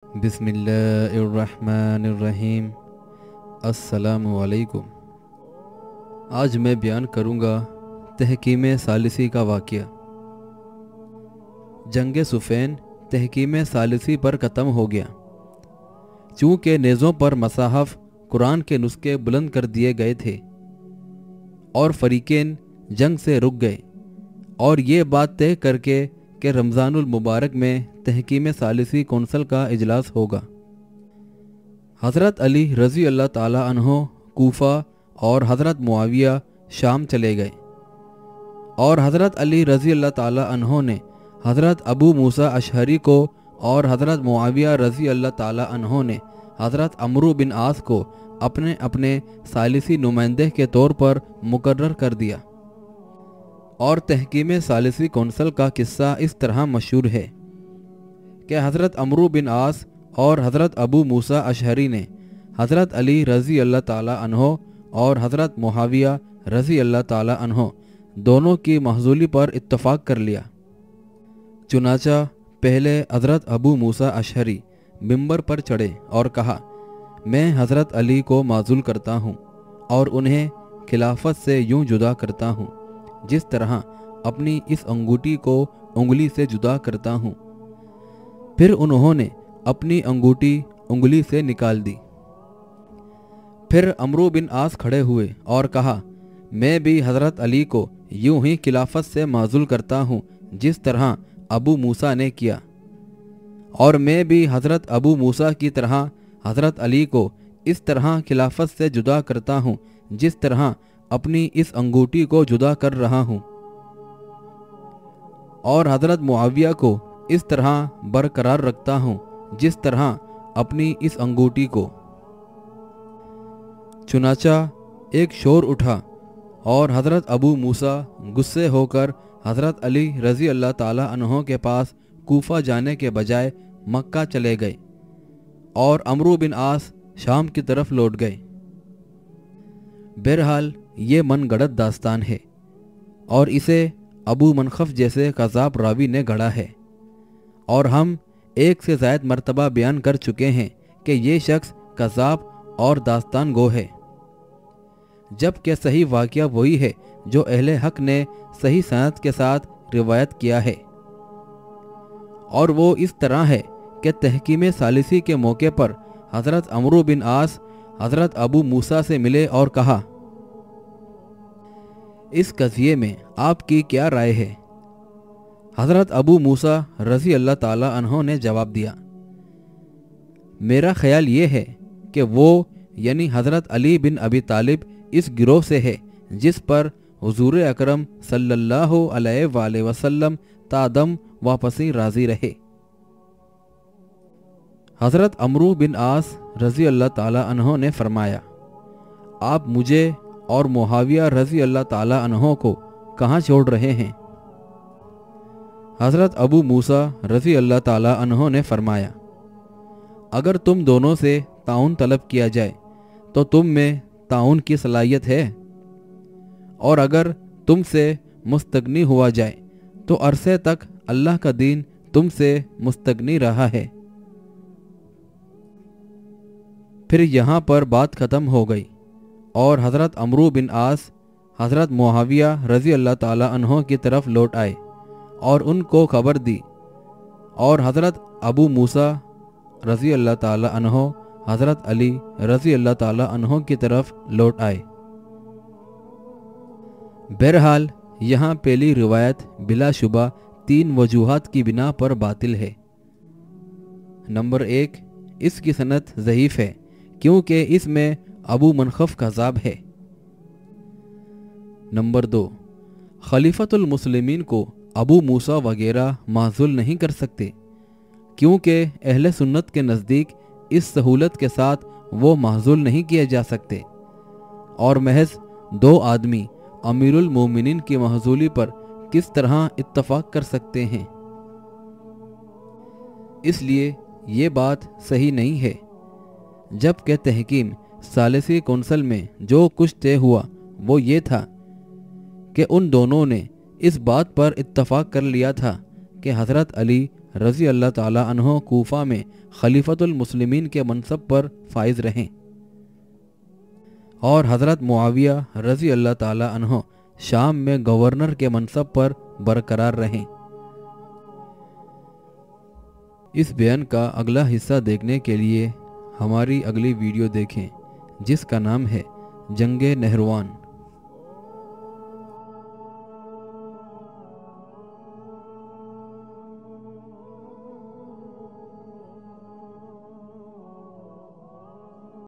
بسم اللہ الرحمن الرحیم۔ السلام علیکم۔ آج میں بیان کروں گا تحکیم ثالثی کا واقعہ۔ جنگ صفین تحکیم ثالثی پر ختم ہو گیا، چونکہ نیزوں پر مصاحف قرآن کے نسخے بلند کر دیے گئے تھے اور فریقین جنگ سے رک گئے، اور یہ بات طے کر کے کہ رمضان المبارک میں تحکیم ثالثی کونسل کا اجلاس ہوگا۔ حضرت علی رضی اللہ تعالیٰ عنہ کوفہ اور حضرت معاویہ شام چلے گئے، اور حضرت علی رضی اللہ تعالیٰ عنہ نے حضرت ابو موسیٰ اشعری کو اور حضرت معاویہ رضی اللہ تعالیٰ عنہ نے حضرت عمرو بن عاص کو اپنے اپنے ثالثی نمائندے کے طور پر مقرر کر دیا۔ اور تحکیم ثالثی کونسل کا قصہ اس طرح مشہور ہے کہ حضرت عمرو بن عاص اور حضرت ابو موسیٰ اشعری نے حضرت علی رضی اللہ تعالیٰ عنہ اور حضرت معاویہ رضی اللہ تعالیٰ عنہ دونوں کی معزولی پر اتفاق کر لیا۔ چنانچہ پہلے حضرت ابو موسیٰ اشعری ممبر پر چڑھے اور کہا، میں حضرت علی کو معزول کرتا ہوں اور انہیں خلافت سے یوں جدا کرتا ہوں جس طرح اپنی اس انگوٹھی کو انگلی سے جدا کرتا ہوں۔ پھر انہوں نے اپنی انگوٹھی انگلی سے نکال دی۔ پھر عمرو بن عاص کھڑے ہوئے اور کہا، میں بھی حضرت علی کو یوں ہی خلافت سے معزول کرتا ہوں جس طرح ابو موسیٰ نے کیا، اور میں بھی حضرت ابو موسیٰ کی طرح حضرت علی کو اس طرح خلافت سے جدا کرتا ہوں جس طرح اپنی اس انگوٹھی کو جدا کر رہا ہوں، اور حضرت معاویہ کو اس طرح برقرار رکھتا ہوں جس طرح اپنی اس انگوٹھی کو۔ چنانچہ ایک شور اٹھا اور حضرت ابو موسیٰ غصے ہو کر حضرت علی رضی اللہ تعالیٰ عنہ کے پاس کوفہ جانے کے بجائے مکہ چلے گئے، اور عمرو بن عاص شام کی طرف لوٹ گئے۔ بہرحال یہ من گڑت داستان ہے، اور اسے ابو منخف جیسے قذاب راوی نے گھڑا ہے، اور ہم ایک سے زائد مرتبہ بیان کر چکے ہیں کہ یہ شخص قذاب اور داستان گو ہے، جبکہ صحیح واقعہ وہی ہے جو اہل حق نے صحیح سند کے ساتھ روایت کیا ہے، اور وہ اس طرح ہے کہ تحکیم ثالثی کے موقع پر حضرت عمرو بن عاص حضرت ابو موسیٰ سے ملے اور کہا، اس قضیے میں آپ کی کیا رائے ہے؟ حضرت ابو موسیٰ رضی اللہ تعالیٰ عنہ نے جواب دیا، میرا خیال یہ ہے کہ وہ یعنی حضرت علی بن ابی طالب اس گروہ سے ہے جس پر حضور اکرم صلی اللہ علیہ وآلہ وسلم تا دم واپسی راضی رہے۔ حضرت عمرو بن عاص رضی اللہ تعالیٰ عنہ نے فرمایا، آپ مجھے اور معاویہ رضی اللہ تعالیٰ عنہ کو کہاں چھوڑ رہے ہیں؟ حضرت ابو موسیٰ رضی اللہ تعالیٰ عنہ نے فرمایا، اگر تم دونوں سے تعاون طلب کیا جائے تو تم میں تعاون کی صلاحیت ہے، اور اگر تم سے مستغنی ہوا جائے تو عرصے تک اللہ کا دین تم سے مستغنی رہا ہے۔ پھر یہاں پر بات ختم ہو گئی، اور حضرت عمرو بن عاص حضرت معاویہ رضی اللہ تعالیٰ عنہ کی طرف لوٹ آئے اور ان کو خبر دی، اور حضرت ابو موسیٰ رضی اللہ تعالیٰ عنہ حضرت علی رضی اللہ تعالیٰ عنہ کی طرف لوٹ آئے۔ بہرحال یہاں پہلی روایت بلا شبہ 3 وجوہات کی بنا پر باطل ہے۔ نمبر 1، اس کی سند ضعیف ہے کیونکہ اس میں ابو منخف قذاب ہے۔ نمبر 2، خلیفۃ المسلمین کو ابو موسیٰ وغیرہ معزول نہیں کر سکتے کیونکہ اہل سنت کے نزدیک اس سہولت کے ساتھ وہ معزول نہیں کیے جا سکتے، اور محض 2 آدمی امیر المومنین کی معزولی پر کس طرح اتفاق کر سکتے ہیں؟ اس لیے یہ بات صحیح نہیں ہے، جبکہ تحکیم ثالثی کونسل میں جو کچھ طے ہوا وہ یہ تھا کہ ان دونوں نے اس بات پر اتفاق کر لیا تھا کہ حضرت علی رضی اللہ تعالیٰ عنہ کوفہ میں خلیفۃ المسلمین کے منصب پر فائز رہیں اور حضرت معاویہ رضی اللہ تعالیٰ عنہ شام میں گورنر کے منصب پر برقرار رہیں۔ اس بیان کا اگلا حصہ دیکھنے کے لیے ہماری اگلی ویڈیو دیکھیں، جس کا نام ہے جنگ نہروان۔